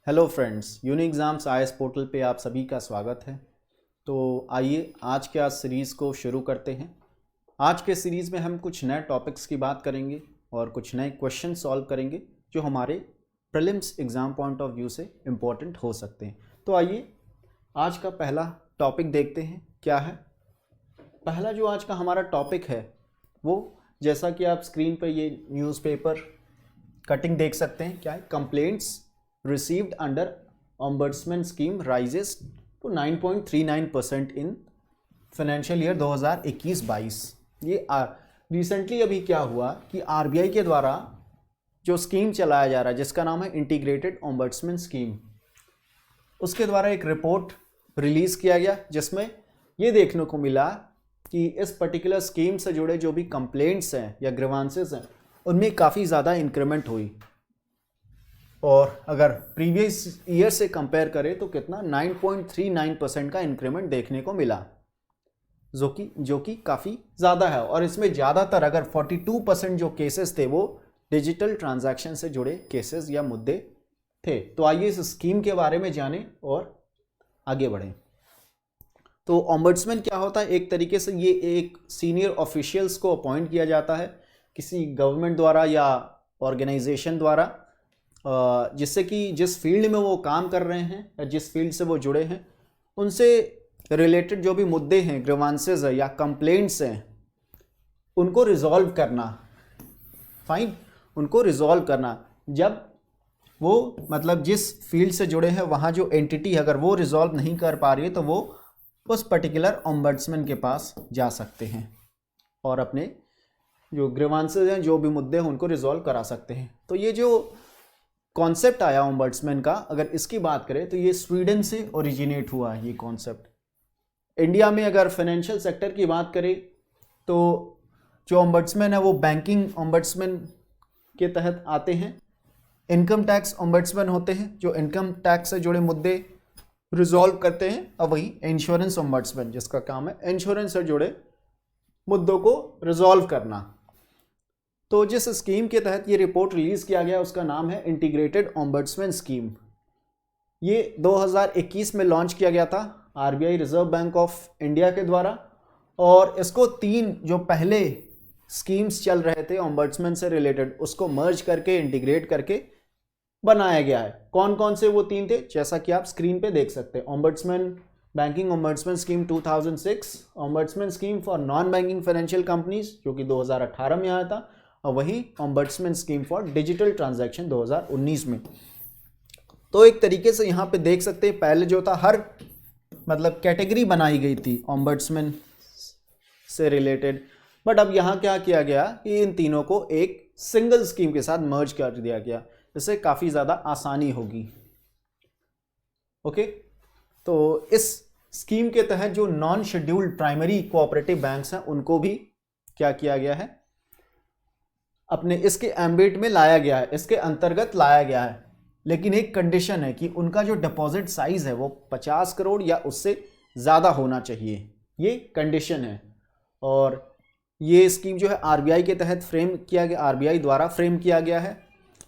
Hello friends, uni exams IAS portal पे आप सभी का स्वागत है। तो आइए आज के सीरीज़ को शुरू करते हैं। आज के सीरीज़ में हम कुछ नए टॉपिक्स की बात करेंगे और कुछ नए क्वेश्चन सॉल्व करेंगे जो हमारे prelims exam point of view से इम्पोर्टेंट हो सकते हैं। तो आइए आज का पहला टॉपिक देखते हैं क्या है। पहला जो आज का हमारा टॉपिक है वो, जैसा कि आप स्क्रीन पर ये न्यूज़पेपर कटिंग देख सकते हैं, क्या है, complaints received under ombudsman scheme rises to 9.39% in financial year 2021-22। ये रिसेंटली अभी क्या हुआ कि आरबीआई के द्वारा जो स्कीम चलाया जा रहा है जिसका नाम है इंटीग्रेटेड ओम्बड्समैन स्कीम, उसके द्वारा एक रिपोर्ट रिलीज किया गया जिसमें ये देखने को मिला कि इस पर्टिकुलर स्कीम से जुड़े जो भी कंप्लेंट्स हैं या ग्रीवांसेस हैं उनमें काफ़ी ज़्यादा इंक्रीमेंट हुई। और अगर प्रीवियस ईयर से कंपेयर करें तो कितना 9.39% का इंक्रीमेंट देखने को मिला, जो कि काफ़ी ज़्यादा है। और इसमें ज़्यादातर अगर 42% जो केसेस थे वो डिजिटल ट्रांजैक्शन से जुड़े केसेस या मुद्दे थे। तो आइए इस स्कीम के बारे में जानें और आगे बढ़ें। तो ओम्बड्समैन क्या होता है? एक तरीके से ये एक सीनियर ऑफिशियल्स को अपॉइंट किया जाता है किसी गवर्नमेंट द्वारा या ऑर्गेनाइजेशन द्वारा, जिससे कि जिस फील्ड में वो काम कर रहे हैं या जिस फील्ड से वो जुड़े हैं उनसे रिलेटेड जो भी मुद्दे हैं, ग्रीवांसेस है या कंप्लेंट्स हैं, उनको रिजॉल्व करना। फाइन, उनको रिजॉल्व करना। जब वो मतलब जिस फील्ड से जुड़े हैं वहाँ जो एंटिटी अगर वो रिजॉल्व नहीं कर पा रही है तो वो उस पर्टिकुलर ओम्बड्समैन के पास जा सकते हैं और अपने जो ग्रीवांसेस हैं, जो भी मुद्दे हैं, उनको रिजॉल्व करा सकते हैं। तो ये जो कॉन्सेप्ट आया ओम्बड्समैन का, अगर इसकी बात करें तो ये स्वीडन से ओरिजिनेट हुआ है ये कॉन्सेप्ट। इंडिया में अगर फाइनेंशियल सेक्टर की बात करें तो जो ओम्बड्समैन है वो बैंकिंग ओम्बड्समैन के तहत आते हैं। इनकम टैक्स ओम्बड्समैन होते हैं जो इनकम टैक्स से जुड़े मुद्दे रिजॉल्व करते हैं। और वही इंश्योरेंस ओम्बड्समैन जिसका काम है इंश्योरेंस से जुड़े मुद्दों को रिजॉल्व करना। तो जिस स्कीम के तहत ये रिपोर्ट रिलीज़ किया गया उसका नाम है इंटीग्रेटेड ओम्बड्समैन स्कीम। ये 2021 में लॉन्च किया गया था RBI reserve bank of India के द्वारा। और इसको 3 जो पहले स्कीम्स चल रहे थे ओम्बड्समैन से रिलेटेड उसको मर्ज करके इंटीग्रेट करके बनाया गया है। कौन कौन से वो 3 थे, जैसा कि आप स्क्रीन पे देख सकते हैं। Ombudsman banking ombudsman scheme 2006, ombudsman scheme for non banking financial companies जो कि 2018 में आया था, और वही ombudsman scheme for digital transaction 2019 में। तो एक तरीके से यहाँ पे देख सकते हैं पहले जो था हर मतलब कैटेगरी बनाई गई थी ओम्बड्समैन से रिलेटेड, बट अब यहाँ क्या किया गया कि इन तीनों को एक सिंगल स्कीम के साथ मर्ज कर दिया गया, इससे काफ़ी ज़्यादा आसानी होगी। ओके, तो इस स्कीम के तहत जो non scheduled primary cooperative banks हैं उनको भी क्या किया गया है, अपने इसके एम्बिट में लाया गया है, इसके अंतर्गत लाया गया है। लेकिन एक कंडीशन है कि उनका जो डिपॉजिट साइज है वो 50 करोड़ या उससे ज़्यादा होना चाहिए, ये कंडीशन है। और ये स्कीम जो है आरबीआई के तहत फ्रेम किया गया, आरबीआई द्वारा फ्रेम किया गया है।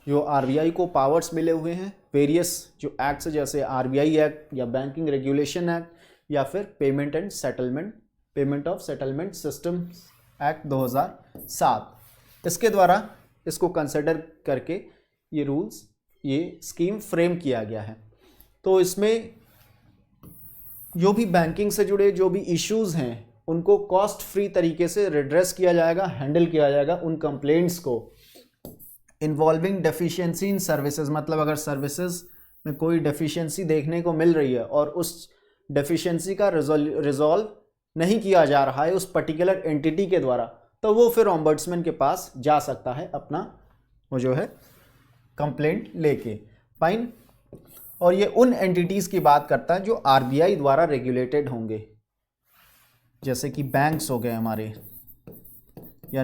जो आरबीआई को पावर्स मिले हुए हैं वेरियस जो एक्ट्स जैसे आरबीआई एक्ट या बैंकिंग रेगुलेशन एक्ट या फिर payment of settlement system act 2007, इसके द्वारा इसको कंसिडर करके ये रूल्स, ये स्कीम फ्रेम किया गया है। तो इसमें जो भी बैंकिंग से जुड़े जो भी इश्यूज हैं उनको कॉस्ट फ्री तरीके से रिड्रेस किया जाएगा, हैंडल किया जाएगा उन कंप्लेंट्स को। इन्वॉल्विंग डेफिशिएंसी इन सर्विसेज, मतलब अगर सर्विसेज में कोई डेफिशिएंसी देखने को मिल रही है और उस डेफिशिएंसी का रिजॉल्व नहीं किया जा रहा है उस पर्टिकुलर एंटिटी के द्वारा, तो वो फिर ओम्बड्समैन के पास जा सकता है अपना वो जो है कंप्लेंट लेके। फाइन। और ये उन एंटिटीज़ की बात करता है जो आरबीआई द्वारा रेगुलेटेड होंगे, जैसे कि बैंक्स हो गए हमारे या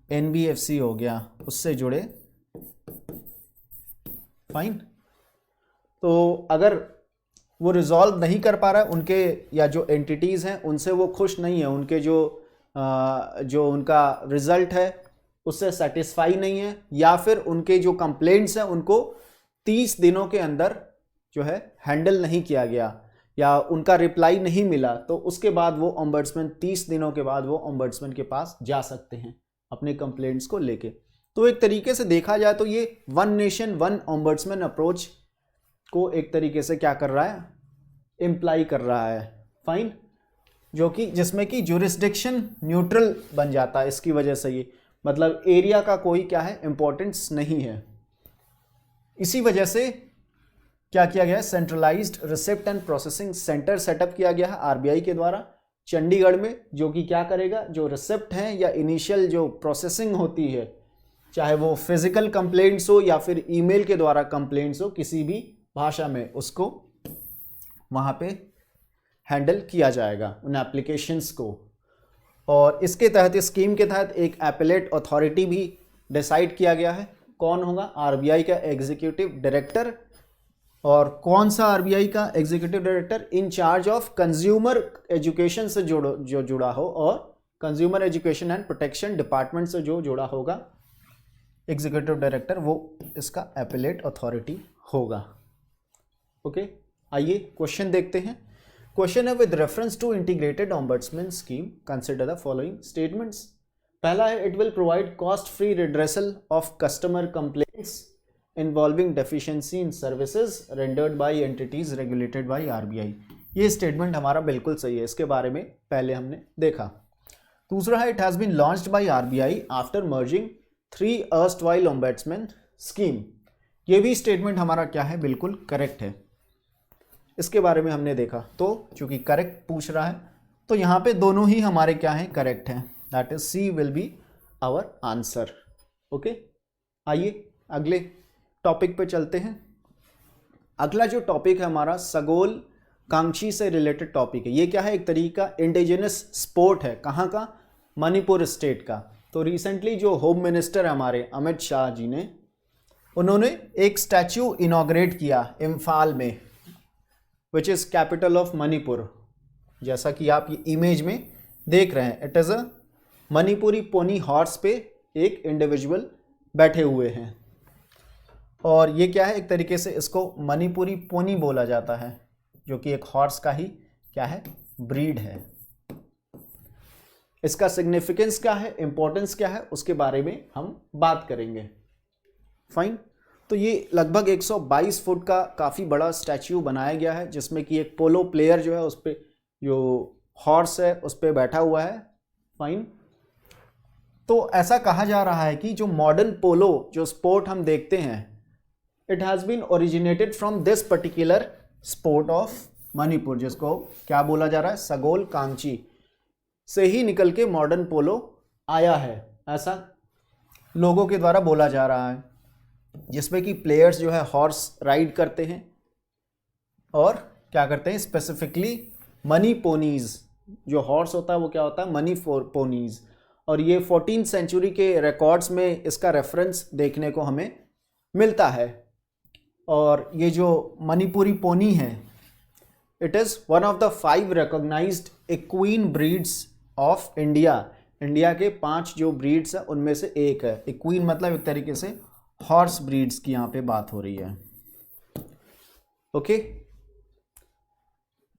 एनबीएफसी हो गया, उससे जुड़े। फाइन। तो अगर वो रिजॉल्व नहीं कर पा रहा है उनके या जो एंटिटीज़ हैं उनसे वो खुश नहीं है, उनके जो उनका रिजल्ट है उससे सेटिस्फाई नहीं है, या फिर उनके जो कंप्लेंट्स हैं उनको 30 दिनों के अंदर जो है हैंडल नहीं किया गया या उनका रिप्लाई नहीं मिला, तो उसके बाद वो ओम्बड्समैन 30 दिनों के बाद वो ओम्बड्समैन के पास जा सकते हैं अपने कंप्लेंट्स को लेके। तो एक तरीके से देखा जाए तो ये one nation one ombudsman approach को एक तरीके से क्या कर रहा है, इम्प्लाई कर रहा है। फाइन, जो कि जिसमें कि जुरिस्डिक्शन न्यूट्रल बन जाता है इसकी वजह से, ये मतलब एरिया का कोई क्या है इम्पोर्टेंस नहीं है। इसी वजह से क्या किया गया है, centralised receipt and processing centre setup किया गया है आरबीआई के द्वारा चंडीगढ़ में, जो कि क्या करेगा, जो रिसिप्ट हैं या इनिशियल जो प्रोसेसिंग होती है, चाहे वो फिजिकल कंप्लेंट्स हो या फिर ईमेल के द्वारा कंप्लेंट्स हो, किसी भी भाषा में उसको वहाँ पे हैंडल किया जाएगा उन एप्लीकेशंस को। और इसके तहत, इस स्कीम के तहत एक एपेलेट अथॉरिटी भी डिसाइड किया गया है। कौन होगा, आरबीआई का एग्जीक्यूटिव डायरेक्टर। और कौन सा आरबीआई का executive director, in charge of consumer education से जो जुड़ा हो और consumer education and protection department से जो जुड़ा होगा एग्जीक्यूटिव डायरेक्टर, वो इसका एपेलेट अथॉरिटी होगा। ओके, आइए क्वेश्चन देखते हैं। क्वेश्चन है, with reference to integrated ombudsman scheme consider the following statements. पहला है, it will provide cost free redressal of customer complaints involving deficiency in services rendered by entities regulated by RBI. ये statement हमारा बिल्कुल सही है, इसके बारे में पहले हमने देखा। दूसरा है, it has been launched by RBI after merging 3 erstwhile ombudsman scheme. ये भी स्टेटमेंट हमारा क्या है, बिल्कुल करेक्ट है, इसके बारे में हमने देखा। तो चूंकि करेक्ट पूछ रहा है तो यहाँ पे दोनों ही हमारे क्या हैं, करेक्ट हैं, that is C will be our answer. Okay, आइए अगले टॉपिक पे चलते हैं। अगला जो टॉपिक है हमारा सगोल कांची से रिलेटेड टॉपिक है। ये क्या है, एक तरीका इंडिजिनस स्पोर्ट है, कहाँ का, मणिपुर स्टेट का। तो रिसेंटली जो होम मिनिस्टर हमारे अमित शाह जी ने, उन्होंने एक स्टैच्यू इनॉग्रेट किया इम्फाल में, which is capital of Manipur. जैसा कि आप ये इमेज में देख रहे हैं, it is a Manipuri pony horse पे एक इंडिविजुअल बैठे हुए हैं। और ये क्या है, एक तरीके से इसको मणिपुरी पोनी बोला जाता है, जो कि एक हॉर्स का ही क्या है, ब्रीड है। इसका सिग्निफिकेंस क्या है, इंपॉर्टेंस क्या है, उसके बारे में हम बात करेंगे। फाइन, तो ये लगभग 122 फुट का काफ़ी बड़ा स्टैच्यू बनाया गया है, जिसमें कि एक पोलो प्लेयर जो है उस पर, जो हॉर्स है उस पर बैठा हुआ है। फाइन, तो ऐसा कहा जा रहा है कि जो मॉडर्न पोलो जो स्पोर्ट हम देखते हैं, it has been originated from this particular sport of Manipur, जिसको क्या बोला जा रहा है, सगोल कांची से ही निकल के मॉडर्न पोलो आया है, ऐसा लोगों के द्वारा बोला जा रहा है। जिसमें कि प्लेयर्स जो है हॉर्स राइड करते हैं और क्या करते हैं, स्पेसिफिकली मनी पोनीज, जो हॉर्स होता है वो क्या होता है, मनी पोनीज। और ये 14th सेंचुरी के रिकॉर्ड्स में इसका रेफरेंस देखने को हमें मिलता है। और ये जो मणिपुरी पोनी है, it is one of the 5 recognised equine breeds of India. India के 5 जो ब्रीड्स हैं उनमें से एक है। इक्वीन मतलब एक तरीके से हॉर्स ब्रीड्स की यहाँ पे बात हो रही है। ओके,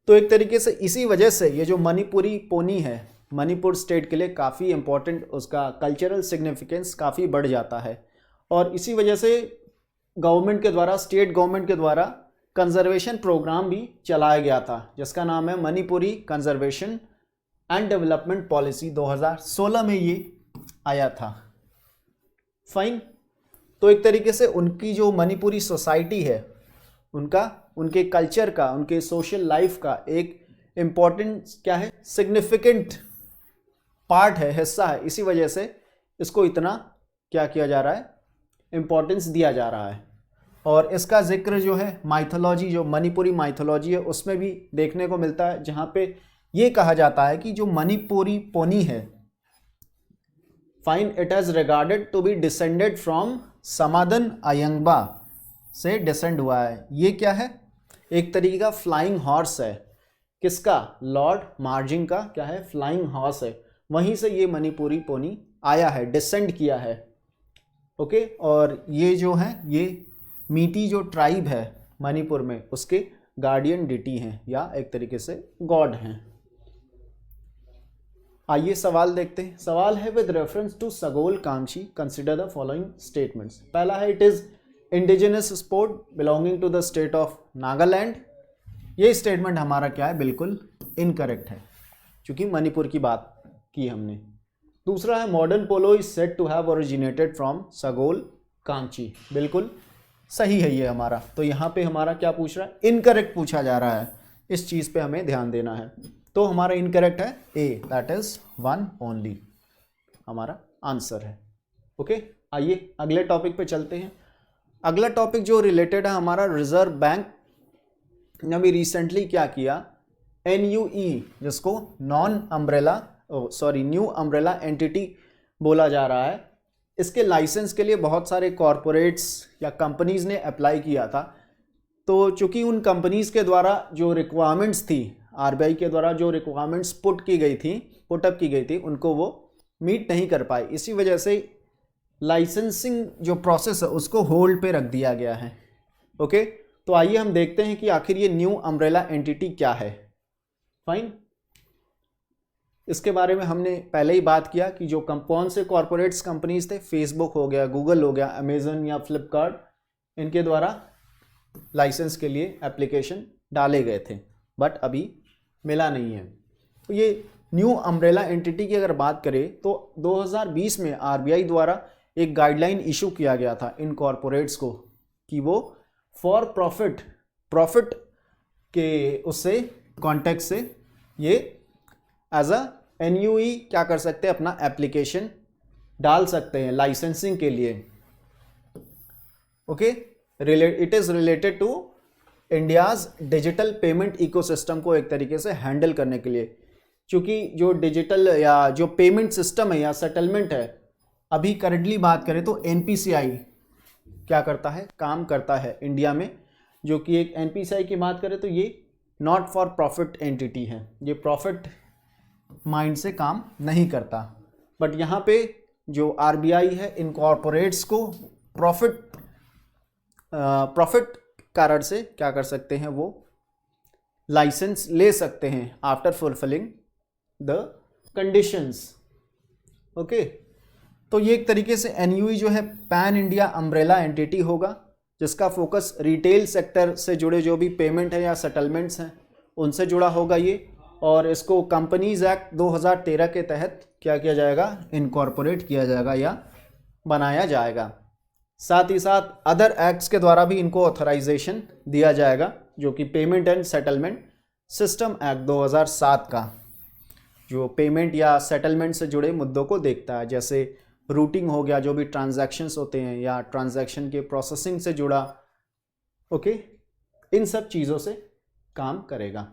तो एक तरीके से इसी वजह से ये जो मणिपुरी पोनी है, मणिपुर स्टेट के लिए काफ़ी इंपॉर्टेंट, उसका कल्चरल सिग्निफिकेंस काफ़ी बढ़ जाता है। और इसी वजह से गवर्नमेंट के द्वारा, स्टेट गवर्नमेंट के द्वारा कंजर्वेशन प्रोग्राम भी चलाया गया था, जिसका नाम है Manipuri conservation and development policy. 2016 में ये आया था। फाइन, तो एक तरीके से उनकी जो मणिपुरी सोसाइटी है, उनके कल्चर का, उनके सोशल लाइफ का एक इम्पॉर्टेंट क्या है, सिग्निफिकेंट पार्ट है, हिस्सा है। इसी वजह से इसको इतना क्या किया जा रहा है, इम्पॉर्टेंस दिया जा रहा है। और इसका जिक्र जो है माइथोलॉजी, जो मणिपुरी माइथोलॉजी है उसमें भी देखने को मिलता है, जहाँ पे ये कहा जाता है कि जो मणिपुरी पोनी है, fine, it has regarded to be descended from Samadon Ayangba से डिसेंड हुआ है। ये क्या है, एक तरीके का फ्लाइंग हॉर्स है। किसका, लॉर्ड मार्जिंग का क्या है, फ्लाइंग हॉर्स है। वहीं से ये मणिपुरी पोनी आया है, डिसेंड किया है। ओके, और ये जो है, ये मीटी जो ट्राइब है मणिपुर में उसके गार्डियन डिटी हैं या एक तरीके से गॉड हैं। आइए सवाल देखते हैं। सवाल है with reference to Sagol Kangjei consider the following statements. पहला है it is indigenous sport belonging to the state of Nagaland. ये स्टेटमेंट हमारा क्या है, बिल्कुल इनकरेक्ट है क्योंकि मणिपुर की बात की हमने। दूसरा है modern polo is said to have originated from Sagol Kangjei, बिल्कुल सही है ये हमारा। तो यहाँ पे हमारा क्या पूछ रहा है, इनकरेक्ट पूछा जा रहा है, इस चीज़ पे हमें ध्यान देना है। तो हमारा इनकरेक्ट है ए, दैट इज 1 ओनली हमारा आंसर है। ओके, आइए अगले टॉपिक पे चलते हैं। अगला टॉपिक जो रिलेटेड है हमारा रिजर्व बैंक ने अभी रिसेंटली क्या किया, NUE जिसको न्यू अम्ब्रेला एंटिटी बोला जा रहा है, इसके लाइसेंस के लिए बहुत सारे कॉरपोरेट्स या कंपनीज ने अप्लाई किया था। तो चूंकि उन कंपनीज के द्वारा जो रिक्वायरमेंट्स थी, RBI के द्वारा जो रिक्वायरमेंट्स पुटअप की गई थी उनको वो मीट नहीं कर पाए, इसी वजह से लाइसेंसिंग जो प्रोसेस है उसको होल्ड पे रख दिया गया है। ओके, तो आइए हम देखते हैं कि आखिर ये न्यू अम्ब्रेला एंटिटी क्या है। फाइन, इसके बारे में हमने पहले ही बात किया कि जो कौन से कॉरपोरेट्स कंपनीज थे, फेसबुक हो गया, गूगल हो गया, अमेजन या फ्लिपकार्ट, इनके द्वारा लाइसेंस के लिए एप्लीकेशन डाले गए थे बट अभी मिला नहीं है। तो ये न्यू अम्ब्रेला एंटिटी की अगर बात करें तो 2020 में RBI द्वारा एक गाइडलाइन इशू किया गया था इन कॉरपोरेट्स को कि वो फॉर प्रॉफिट के उससे कॉन्टेक्स्ट से ये एज अ NUE क्या कर सकते हैं, अपना एप्लीकेशन डाल सकते हैं लाइसेंसिंग के लिए। Okay, it is related to India's digital payment ecosystem को एक तरीके से हैंडल करने के लिए, क्योंकि जो डिजिटल या जो पेमेंट सिस्टम है या सेटलमेंट है, अभी करंटली बात करें तो NPCI क्या करता है, काम करता है इंडिया में, जो कि एक NPCI की बात करें तो ये नॉट फॉर प्रॉफिट एंटिटी है, ये प्रॉफिट माइंड से काम नहीं करता। बट यहाँ पे जो RBI है इन कॉरपोरेट्स को प्रॉफिट कारण से क्या कर सकते हैं, वो लाइसेंस ले सकते हैं after fulfilling the conditions. Okay, तो ये एक तरीके से NUE जो है पैन इंडिया अम्ब्रेला एंटिटी होगा, जिसका फोकस रिटेल सेक्टर से जुड़े जो भी पेमेंट है या सेटलमेंट्स हैं उनसे जुड़ा होगा ये, और इसको कंपनीज एक्ट 2013 के तहत क्या किया जाएगा, इनकॉर्पोरेट किया जाएगा या बनाया जाएगा। साथ ही साथ अदर एक्ट्स के द्वारा भी इनको ऑथराइजेशन दिया जाएगा, जो कि payment and settlement system act 2007 का जो पेमेंट या सेटलमेंट से जुड़े मुद्दों को देखता है, जैसे रूटिंग हो गया, जो भी ट्रांजैक्शंस होते हैं या ट्रांजैक्शन के प्रोसेसिंग से जुड़ा, ओके, इन सब चीज़ों से काम करेगा।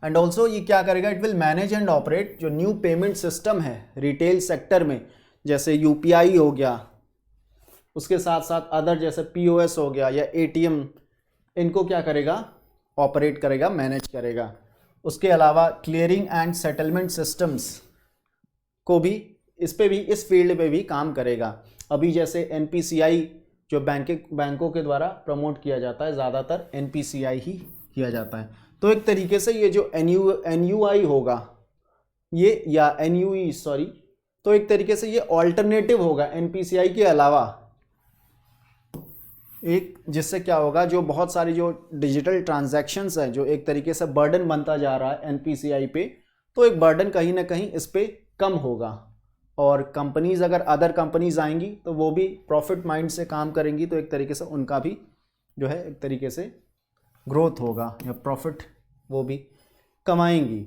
एंड ऑल्सो ये क्या करेगा, it will manage and operate जो न्यू पेमेंट सिस्टम है रिटेल सेक्टर में, जैसे UPI हो गया, उसके साथ साथ अदर जैसे POS हो गया या ATM, इनको क्या करेगा, ऑपरेट करेगा, मैनेज करेगा। उसके अलावा क्लियरिंग एंड सेटलमेंट सिस्टम्स को भी इस फील्ड पे भी काम करेगा। अभी जैसे NPCI जो बैंकों के द्वारा प्रमोट किया जाता है, ज़्यादातर NPCI ही किया जाता है। तो एक तरीके से ये जो NUI होगा ये, या NUE सॉरी, तो एक तरीके से ये ऑल्टरनेटिव होगा NPCI के अलावा एक, जिससे क्या होगा, जो बहुत सारी जो डिजिटल ट्रांजैक्शंस हैं, जो एक तरीके से बर्डन बनता जा रहा है NPCI पे, तो एक बर्डन कहीं ना कहीं इस पे कम होगा। और कंपनीज, अगर अदर कंपनीज आएंगी तो वो भी प्रॉफिट माइंड से काम करेंगी, तो एक तरीके से उनका भी जो है एक तरीके से ग्रोथ होगा या प्रॉफिट वो भी कमाएंगी।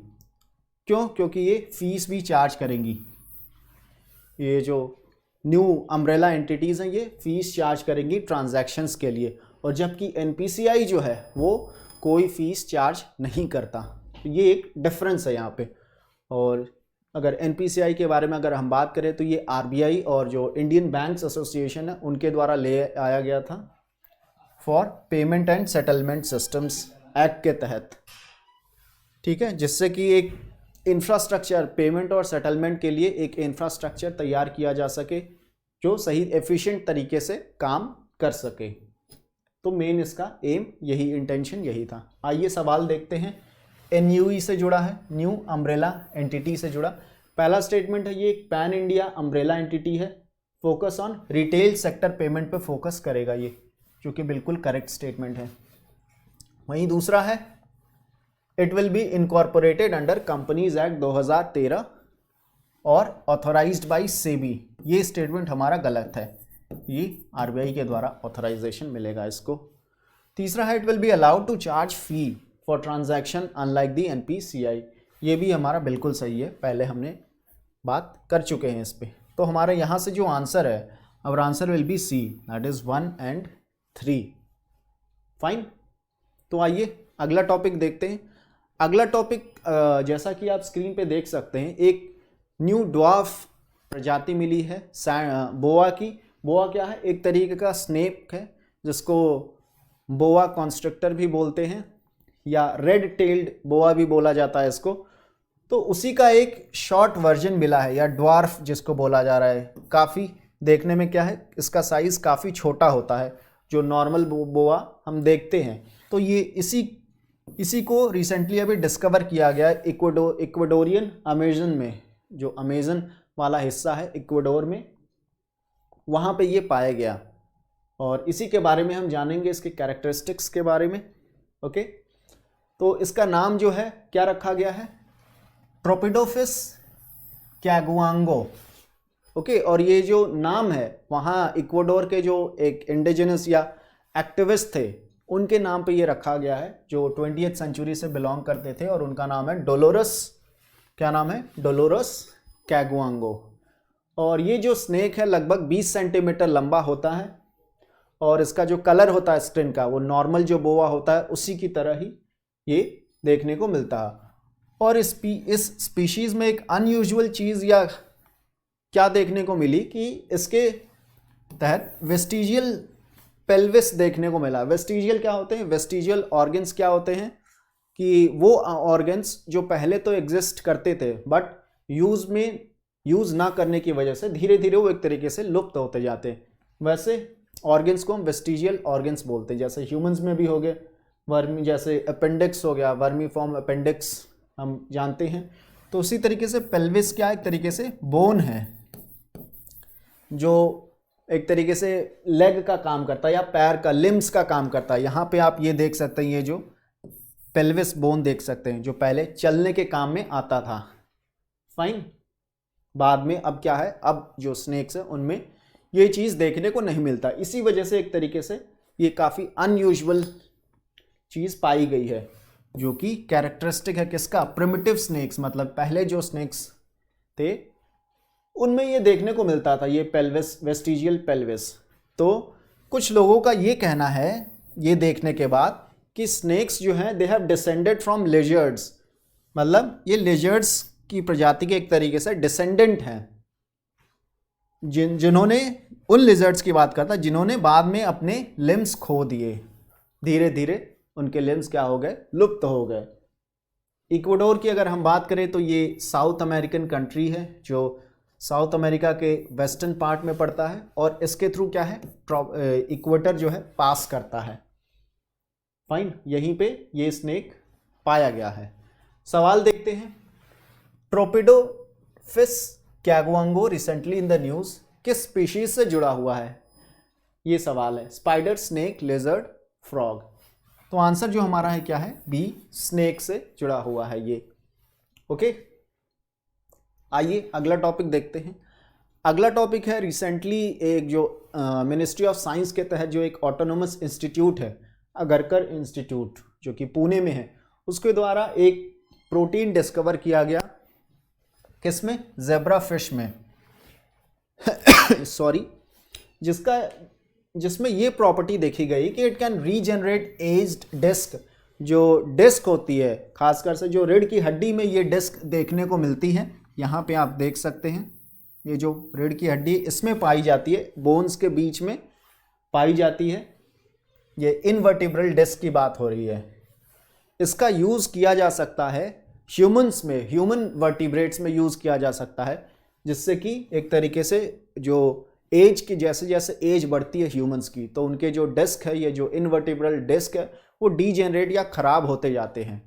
क्यों? क्योंकि ये फीस भी चार्ज करेंगी। ये जो न्यू अम्ब्रेला एंटिटीज़ हैं ये फीस चार्ज करेंगी ट्रांजैक्शंस के लिए, और जबकि NPCI जो है वो कोई फीस चार्ज नहीं करता। तो ये एक डिफरेंस है यहाँ पे। और अगर NPCI के बारे में अगर हम बात करें तो ये RBI और जो इंडियन बैंक्स एसोसिएशन है उनके द्वारा ले आया गया था for payment and settlement systems act के तहत, ठीक है, जिससे कि एक इंफ्रास्ट्रक्चर पेमेंट और सेटलमेंट के लिए एक इंफ्रास्ट्रक्चर तैयार किया जा सके जो सही एफिशिएंट तरीके से काम कर सके। तो मेन इसका एम यही, इंटेंशन यही था। आइए सवाल देखते हैं। NUE से जुड़ा है, न्यू अम्ब्रेला एंटिटी से जुड़ा। पहला स्टेटमेंट है, ये एक पैन इंडिया अम्ब्रेला एंटिटी है, focus on retail sector payment पे फोकस करेगा ये, जो कि बिल्कुल करेक्ट स्टेटमेंट है। वहीं दूसरा है, it will be incorporated under companies act 2013 और ऑथोराइज्ड बाय सेबी। ये स्टेटमेंट हमारा गलत है, ये RBI के द्वारा ऑथराइजेशन मिलेगा इसको। तीसरा है, it will be allowed to charge fee for transaction unlike the NPCI। ये भी हमारा बिल्कुल सही है, पहले हमने बात कर चुके हैं इस पे। तो हमारे यहाँ से जो आंसर है, और answer will be C, that is 1 and 3। Fine. तो आइए अगला टॉपिक देखते हैं। अगला टॉपिक जैसा कि आप स्क्रीन पे देख सकते हैं, एक न्यू ड्वार्फ प्रजाति मिली है बोआ की। बोआ क्या है? एक तरीके का स्नेक है, जिसको बोआ कॉन्स्ट्रक्टर भी बोलते हैं या रेड टेल्ड बोआ भी बोला जाता है इसको। तो उसी का एक शॉर्ट वर्जन मिला है, या ड्वार्फ जिसको बोला जा रहा है। काफ़ी देखने में क्या है, इसका साइज़ काफ़ी छोटा होता है, जो नॉर्मल बोआ हम देखते हैं। तो ये इसी को रिसेंटली अभी डिस्कवर किया गया है इक्वाडोरियन अमेजन में, जो अमेजन वाला हिस्सा है इक्वाडोर में, वहाँ पे ये पाया गया। और इसी के बारे में हम जानेंगे, इसके कैरेक्टरिस्टिक्स के बारे में। ओके, तो इसका नाम जो है क्या रखा गया है? ट्रोपिडोफिस कैगुआंगो। ओके, और ये जो नाम है, वहाँ इक्वाडोर के जो एक इंडिजिनस या एक्टिविस्ट थे, उनके नाम पे ये रखा गया है, जो 20th सेंचुरी से बिलोंग करते थे, और उनका नाम है डोलोरस, क्या नाम है? डोलोरस कैगुआंगो। और ये जो स्नेक है लगभग 20 सेंटीमीटर लंबा होता है, और इसका जो कलर होता है स्किन का, वो नॉर्मल जो बोआ होता है उसी की तरह ही ये देखने को मिलता है। और इस स्पीशीज़ में एक अनयूजुअल चीज़ या क्या देखने को मिली कि इसके तहत वेस्टिजियल पेल्विस देखने को मिला। वेस्टिजियल क्या होते हैं? वेस्टिजियल ऑर्गन्स क्या होते हैं कि वो ऑर्गन्स जो पहले तो एग्जिस्ट करते थे, बट यूज़ ना करने की वजह से धीरे धीरे वो एक तरीके से लुप्त होते जाते हैं। वैसे ऑर्गन्स को हम वेस्टिजियल ऑर्गन्स बोलते हैं। जैसे ह्यूमंस में भी हो गए वर्मी, जैसे अपेंडिक्स हो गया, वर्मी फॉर्म अपेंडिक्स हम जानते हैं। तो उसी तरीके से पेल्विस क्या एक तरीके से बोन है, जो एक तरीके से लेग का काम करता है या पैर का, लिम्स का काम करता है। यहाँ पे आप ये देख सकते हैं, ये जो पेल्विस बोन देख सकते हैं, जो पहले चलने के काम में आता था। फाइन। बाद में अब क्या है, अब जो स्नेक्स है उनमें ये चीज़ देखने को नहीं मिलता। इसी वजह से एक तरीके से ये काफ़ी अनयूजुअल चीज़ पाई गई है, जो कि कैरेक्टरिस्टिक है किसका? प्रिमिटिव स्नेक्स, मतलब पहले जो स्नेक्स थे उनमें ये देखने को मिलता था, ये पेल्विस, वेस्टिजियल पेल्विस। तो कुछ लोगों का ये कहना है ये देखने के बाद कि स्नेक्स जो हैं they have descended from lizards, मतलब ये लिजर्ड्स की प्रजाति के एक तरीके से डिसेंडेंट हैं, जिन्होंने, उन लिजर्ड्स की बात करता, जिन्होंने बाद में अपने लिम्स खो दिए। धीरे धीरे उनके लिम्स क्या हो गए? लुप्त हो गए। इक्वाडोर की अगर हम बात करें तो ये साउथ अमेरिकन कंट्री है, जो साउथ अमेरिका के वेस्टर्न पार्ट में पड़ता है, और इसके थ्रू क्या है, इक्वेटर जो है पास करता है। फाइन, यहीं पे ये स्नेक पाया गया है। सवाल देखते हैं। ट्रोपिडोफिस कैगुआंगो रिसेंटली इन द न्यूज़ किस स्पीशीज से जुड़ा हुआ है? ये सवाल है। Spider, snake, लेजर्ड, frog. तो आंसर जो हमारा है क्या है? बी, स्नेक से जुड़ा हुआ है ये। ओके, आइए अगला टॉपिक देखते हैं। अगला टॉपिक है, रिसेंटली एक जो मिनिस्ट्री ऑफ साइंस के तहत जो एक ऑटोनोमस इंस्टीट्यूट है, अगरकर इंस्टीट्यूट, जो कि पुणे में है, उसके द्वारा एक प्रोटीन डिस्कवर किया गया। किसमें? ज़ेब्रा फिश में सॉरी, जिसमें ये प्रॉपर्टी देखी गई कि it can regenerate aged disc. जो डिस्क होती है, खासकर से जो रीढ़ की हड्डी में ये डिस्क देखने को मिलती है। यहाँ पे आप देख सकते हैं, ये जो रीढ़ की हड्डी इसमें पाई जाती है, बोन्स के बीच में पाई जाती है, ये इनवर्टिब्रल डिस्क की बात हो रही है। इसका यूज़ किया जा सकता है ह्यूमंस में, ह्यूमन वर्टिब्रेट्स में यूज़ किया जा सकता है, जिससे कि एक तरीके से जो एज की जैसे जैसे एज बढ़ती है ह्यूमंस की, तो उनके जो डिस्क है, ये जो इनवर्टिब्रल डिस्क है, वो डीजेनरेट या खराब होते जाते हैं।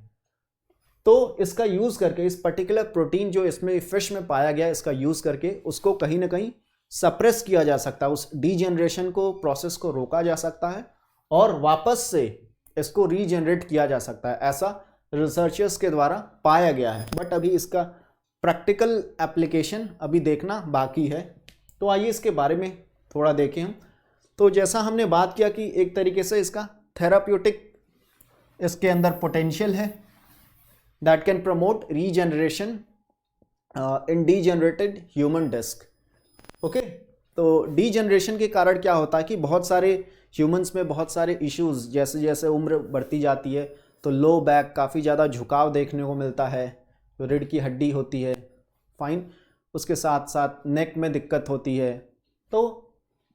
तो इसका यूज करके, इस पर्टिकुलर प्रोटीन जो इसमें फिश में पाया गया, इसका यूज करके उसको कहीं ना कहीं सप्रेस किया जा सकता है, उस डीजेनरेशन को, प्रोसेस को रोका जा सकता है और वापस से इसको रीजनरेट किया जा सकता है। ऐसा रिसर्चर्स के द्वारा पाया गया है, बट अभी इसका प्रैक्टिकल एप्लीकेशन अभी देखना बाकी है। तो आइए इसके बारे में थोड़ा देखें हम। तो जैसा हमने बात किया कि एक तरीके से इसका थेराप्यूटिक इसके अंदर पोटेंशियल है, that can promote regeneration in degenerated human disc. Okay, तो डीजनरेशन के कारण क्या होता है कि बहुत सारे ह्यूमंस में बहुत सारे इश्यूज, जैसे जैसे उम्र बढ़ती जाती है तो लो बैक, काफ़ी ज़्यादा झुकाव देखने को मिलता है, जो रीढ़ की हड्डी होती है, फाइन, उसके साथ साथ नेक में दिक्कत होती है। तो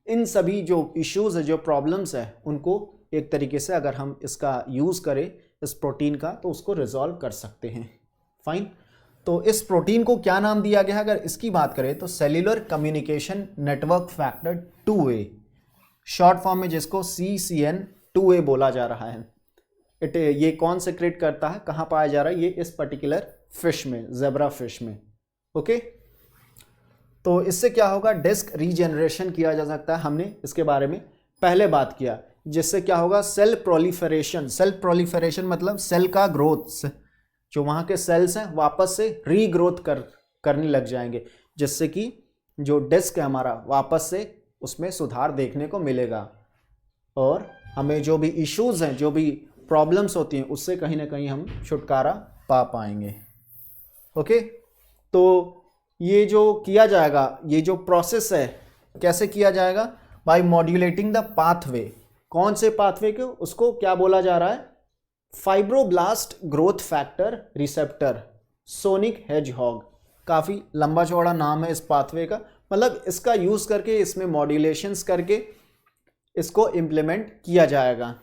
इन सभी जो इश्यूज है, जो प्रॉब्लम्स है, उनको एक तरीके से अगर हम इसका यूज़ करें इस प्रोटीन का, तो उसको रिजॉल्व कर सकते हैं। फाइन, तो इस प्रोटीन को क्या नाम दिया गया है अगर इसकी बात करें तो cellular communication network factor 2A, short form में जिसको CCN2A बोला जा रहा है। ये कौन सेक्रेट करता है, कहाँ पाया जा रहा है, ये इस पर्टिकुलर फिश में, जेब्रा फिश में। ओके, तो इससे क्या होगा, डिस्क रीजनरेशन किया जा सकता है, हमने इसके बारे में पहले बात किया। जिससे क्या होगा, सेल प्रोलिफरेशन, सेल प्रोलिफरेशन मतलब सेल का ग्रोथ, जो वहाँ के सेल्स हैं वापस से रीग्रोथ करने लग जाएंगे, जिससे कि जो डिस्क है हमारा वापस से उसमें सुधार देखने को मिलेगा और हमें जो भी इश्यूज हैं, जो भी प्रॉब्लम्स होती हैं, उससे कहीं ना कहीं हम छुटकारा पा पाएंगे। ओके, तो ये जो किया जाएगा, ये जो प्रोसेस है कैसे किया जाएगा, बाय मॉड्यूलेटिंग द पाथवे। कौन से पाथवे को, उसको क्या बोला जा रहा है, fibroblast growth factor receptor, sonic hedgehog. काफ़ी लंबा चौड़ा नाम है इस पाथवे का, मतलब इसका यूज़ करके, इसमें मॉड्यूलेशंस करके इसको इम्प्लीमेंट किया जाएगा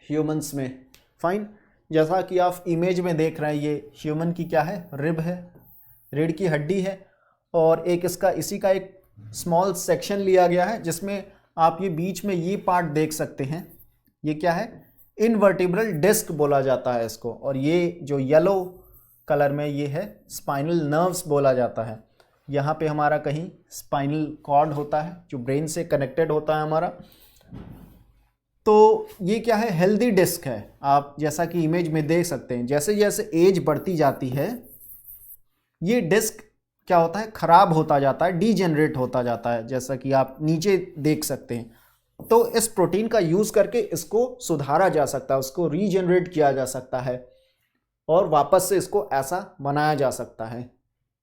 ह्यूमंस में। फाइन, जैसा कि आप इमेज में देख रहे हैं, ये ह्यूमन की क्या है, रिब है, रीढ़ की हड्डी है, और एक इसका इसी का एक स्मॉल सेक्शन लिया गया है, जिसमें आप ये बीच में ये पार्ट देख सकते हैं, ये क्या है, इनवर्टिब्रल डिस्क बोला जाता है इसको, और ये जो येलो कलर में ये है स्पाइनल नर्व्स बोला जाता है। यहाँ पे हमारा कहीं स्पाइनल कॉर्ड होता है जो ब्रेन से कनेक्टेड होता है हमारा। तो ये क्या है, हेल्दी डिस्क है। आप जैसा कि इमेज में देख सकते हैं, जैसे जैसे एज बढ़ती जाती है ये डिस्क क्या होता है, खराब होता जाता है, डीजेनरेट होता जाता है, जैसा कि आप नीचे देख सकते हैं। तो इस प्रोटीन का यूज करके इसको सुधारा जा सकता है, उसको रीजनरेट किया जा सकता है और वापस से इसको ऐसा बनाया जा सकता है।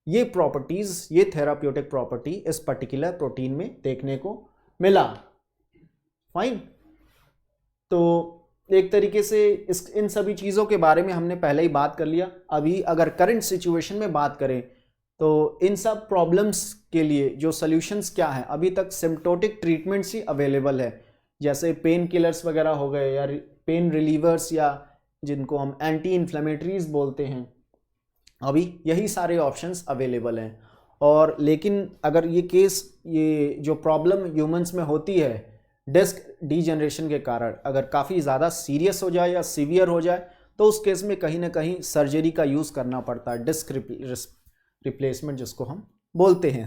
ये प्रॉपर्टीज, ये थेराप्यूटिक प्रॉपर्टी इस पर्टिकुलर प्रोटीन में देखने को मिला। फाइन, तो एक तरीके से इन सभी चीज़ों के बारे में हमने पहले ही बात कर लिया। अभी अगर करंट सिचुएशन में बात करें तो इन सब प्रॉब्लम्स के लिए जो सॉल्यूशंस क्या है, अभी तक सिम्प्टोटिक ट्रीटमेंट्स ही अवेलेबल है, जैसे पेन किलर्स वगैरह हो गए या पेन रिलीवर्स, या जिनको हम एंटी इन्फ्लेमेटरीज बोलते हैं, अभी यही सारे ऑप्शंस अवेलेबल हैं। और लेकिन अगर ये केस, ये जो प्रॉब्लम ह्यूमंस में होती है डिस्क डीजनरेशन के कारण, अगर काफ़ी ज़्यादा सीरियस हो जाए या सीवियर हो जाए, तो उस केस में कहीं ना कहीं सर्जरी का यूज़ करना पड़ता है, डिस्क रिप्लेसमेंट जिसको हम बोलते हैं।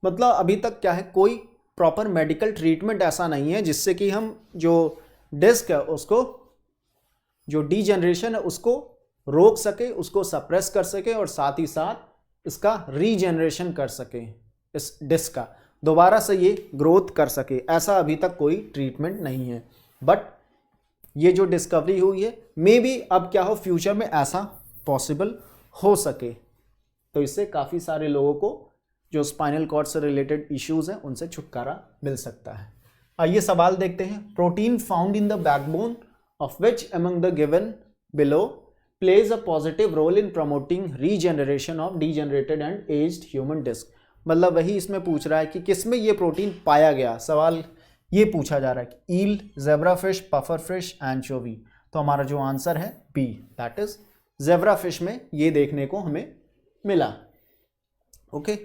मतलब अभी तक क्या है, कोई प्रॉपर मेडिकल ट्रीटमेंट ऐसा नहीं है जिससे कि हम जो डिस्क है उसको, जो डीजनरेशन है उसको रोक सके, उसको सप्रेस कर सके और साथ ही साथ इसका रीजनरेशन कर सके, इस डिस्क का दोबारा से ये ग्रोथ कर सके। ऐसा अभी तक कोई ट्रीटमेंट नहीं है, बट ये जो डिस्कवरी हुई है, मे बी अब क्या हो, फ्यूचर में ऐसा पॉसिबल हो सके। तो इससे काफ़ी सारे लोगों को जो स्पाइनल कॉर्ड से रिलेटेड इश्यूज हैं उनसे छुटकारा मिल सकता है। आइए सवाल देखते हैं। Protein found in the backbone of which among the given below plays a positive role in promoting regeneration of degenerated and aged human disc. मतलब वही इसमें पूछ रहा है कि किसमें ये प्रोटीन पाया गया। सवाल ये पूछा जा रहा है कि eel, zebra fish, puffer fish, anchovy. तो हमारा जो आंसर है B, that is zebra fish में ये देखने को हमें मिला। ओके,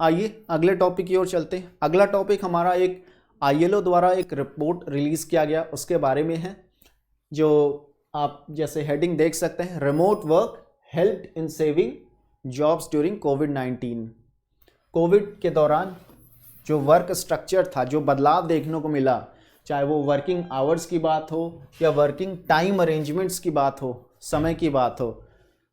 आइए अगले टॉपिक की ओर चलते हैं। अगला टॉपिक हमारा एक ILO द्वारा एक रिपोर्ट रिलीज़ किया गया उसके बारे में है, जो आप जैसे हेडिंग देख सकते हैं, रिमोट वर्क हेल्प्ड इन सेविंग जॉब्स ड्यूरिंग कोविड-19। कोविड के दौरान जो वर्क स्ट्रक्चर था, जो बदलाव देखने को मिला, चाहे वो वर्किंग आवर्स की बात हो या वर्किंग टाइम अरेंजमेंट्स की बात हो, समय की बात हो,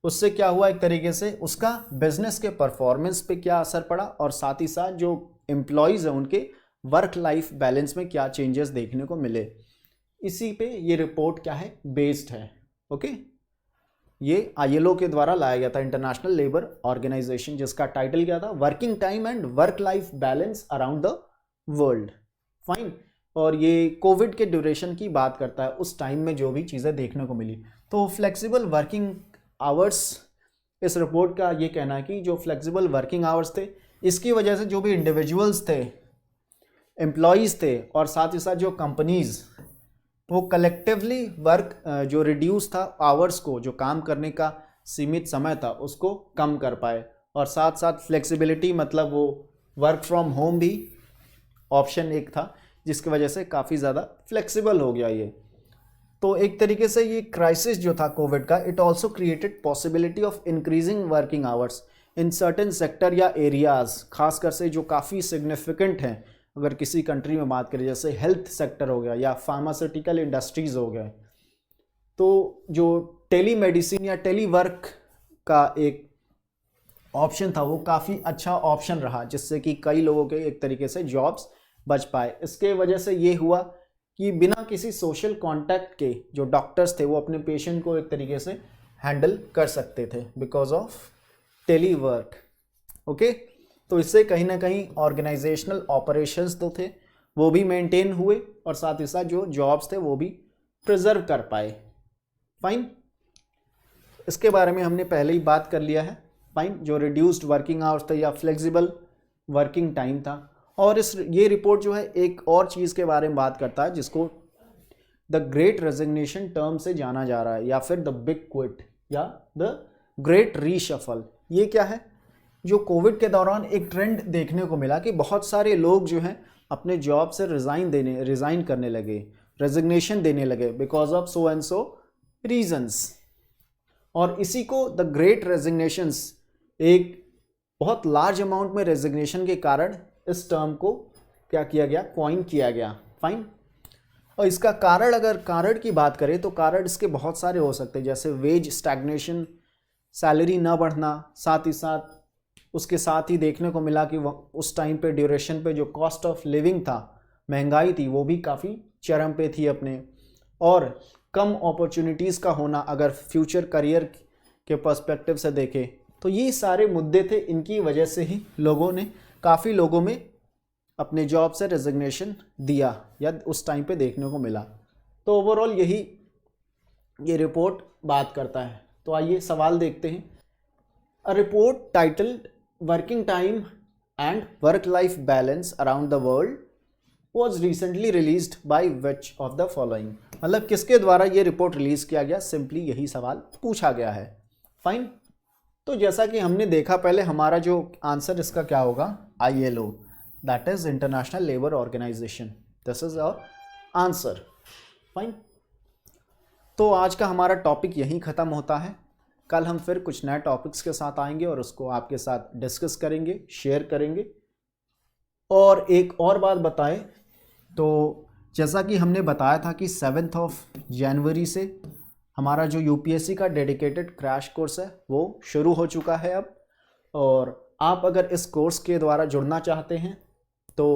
उससे क्या हुआ, एक तरीके से उसका बिजनेस के परफॉर्मेंस पे क्या असर पड़ा और साथ ही साथ जो एम्प्लॉयज़ हैं उनके वर्क लाइफ बैलेंस में क्या चेंजेस देखने को मिले। इसी पे ये रिपोर्ट क्या है, बेस्ड है। ओके, ये ILO के द्वारा लाया गया था, इंटरनेशनल लेबर ऑर्गेनाइजेशन, जिसका टाइटल क्या था, working time and work life balance around the world. Fine. और ये कोविड के ड्यूरेशन की बात करता है, उस टाइम में जो भी चीज़ें देखने को मिली। तो फ्लेक्सिबल वर्किंग आवर्स, इस रिपोर्ट का ये कहना है कि जो फ्लेक्सिबल वर्किंग आवर्स थे, इसकी वजह से जो भी इंडिविजुअल्स थे, एम्प्लॉयज़ थे और साथ ही साथ जो कंपनीज़, वो कलेक्टिवली वर्क जो रिड्यूस था आवर्स को, जो काम करने का सीमित समय था उसको कम कर पाए। और साथ साथ फ्लेक्सिबिलिटी मतलब वो वर्क फ्रॉम होम भी ऑप्शन एक था, जिसकी वजह से काफ़ी ज़्यादा फ्लेक्सिबल हो गया ये। तो एक तरीके से ये क्राइसिस जो था कोविड का, it also created possibility of increasing working hours in certain sector या एरियाज़, खासकर से जो काफ़ी सिग्निफिकेंट हैं अगर किसी कंट्री में बात करें, जैसे हेल्थ सेक्टर हो गया या फार्मास्यूटिकल इंडस्ट्रीज़ हो गए। तो जो टेली मेडिसिन या टेली वर्क का एक ऑप्शन था, वो काफ़ी अच्छा ऑप्शन रहा, जिससे कि कई लोगों के एक तरीके से जॉब्स बच पाए। इसके वजह से ये हुआ कि बिना किसी सोशल कांटेक्ट के जो डॉक्टर्स थे वो अपने पेशेंट को एक तरीके से हैंडल कर सकते थे because of telework. Okay, तो इससे कहीं ना कहीं ऑर्गेनाइजेशनल ऑपरेशंस तो थे वो भी मेंटेन हुए और साथ ही साथ जो जॉब्स थे वो भी प्रिजर्व कर पाए। फाइन, इसके बारे में हमने पहले ही बात कर लिया है। फाइन, जो रिड्यूस्ड वर्किंग आवर्स थे या फ्लेक्सिबल वर्किंग टाइम था। और ये रिपोर्ट जो है एक और चीज़ के बारे में बात करता है, जिसको द ग्रेट रेजिग्नेशन टर्म से जाना जा रहा है, या फिर द बिग क्विट या द ग्रेट रीशफल। ये क्या है, जो कोविड के दौरान एक ट्रेंड देखने को मिला कि बहुत सारे लोग जो हैं अपने जॉब से रिज़ाइन करने लगे, रेजिग्नेशन देने लगे because of so and so reasons. और इसी को द ग्रेट रेजिग्नेशंस, एक बहुत लार्ज अमाउंट में रेजिग्नेशन के कारण इस टर्म को क्या किया गया, कॉइन किया गया। फाइन। और इसका कारण, अगर कारण की बात करें तो कारण इसके बहुत सारे हो सकते हैं, जैसे वेज स्टैग्नेशन, सैलरी ना बढ़ना, साथ ही साथ उसके साथ ही देखने को मिला कि उस टाइम पे ड्यूरेशन पे जो कॉस्ट ऑफ लिविंग था, महंगाई थी, वो भी काफ़ी चरम पे थी अपने, और कम अपॉर्चुनिटीज़ का होना अगर फ्यूचर करियर के पर्सपेक्टिव से देखें तो ये सारे मुद्दे थे। इनकी वजह से ही काफ़ी लोगों में अपने जॉब से रेजिग्नेशन दिया या उस टाइम पे देखने को मिला। तो ओवरऑल यही ये रिपोर्ट बात करता है। तो आइए सवाल देखते हैं। A report titled working time and work life balance around the world was recently released by which of the following, मतलब किसके द्वारा ये रिपोर्ट रिलीज किया गया, सिंपली यही सवाल पूछा गया है। फाइन। तो जैसा कि हमने देखा पहले, हमारा जो आंसर इसका क्या होगा, ILO, that is international labour organisation. This is our answer. Fine. तो आज का हमारा टॉपिक यहीं ख़त्म होता है। कल हम फिर कुछ नए टॉपिक्स के साथ आएंगे और उसको आपके साथ डिस्कस करेंगे, शेयर करेंगे। और एक और बात बताएं तो जैसा कि हमने बताया था कि 7 जनवरी से हमारा जो UPSC का डेडिकेटेड क्रैश कोर्स है वो शुरू हो चुका है अब। और आप अगर इस कोर्स के द्वारा जुड़ना चाहते हैं तो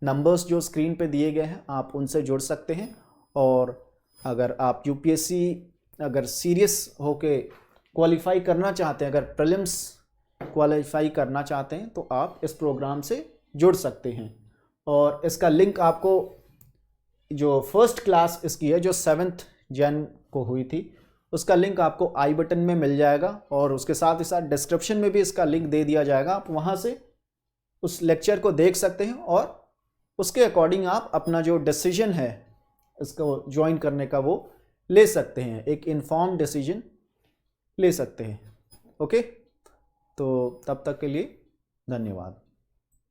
नंबर्स जो स्क्रीन पे दिए गए हैं आप उनसे जुड़ सकते हैं। और अगर आप UPSC अगर सीरियस होके क्वालिफाई करना चाहते हैं, अगर प्रीलिम्स क्वालिफाई करना चाहते हैं तो आप इस प्रोग्राम से जुड़ सकते हैं। और इसका लिंक आपको, जो फर्स्ट क्लास इसकी है जो 7 जन को हुई थी, उसका लिंक आपको आई बटन में मिल जाएगा और उसके साथ ही साथ डिस्क्रिप्शन में भी इसका लिंक दे दिया जाएगा। आप वहाँ से उस लेक्चर को देख सकते हैं और उसके अकॉर्डिंग आप अपना जो डिसीजन है इसको ज्वाइन करने का वो ले सकते हैं, एक इन्फॉर्म डिसीजन ले सकते हैं। ओके, तो तब तक के लिए धन्यवाद।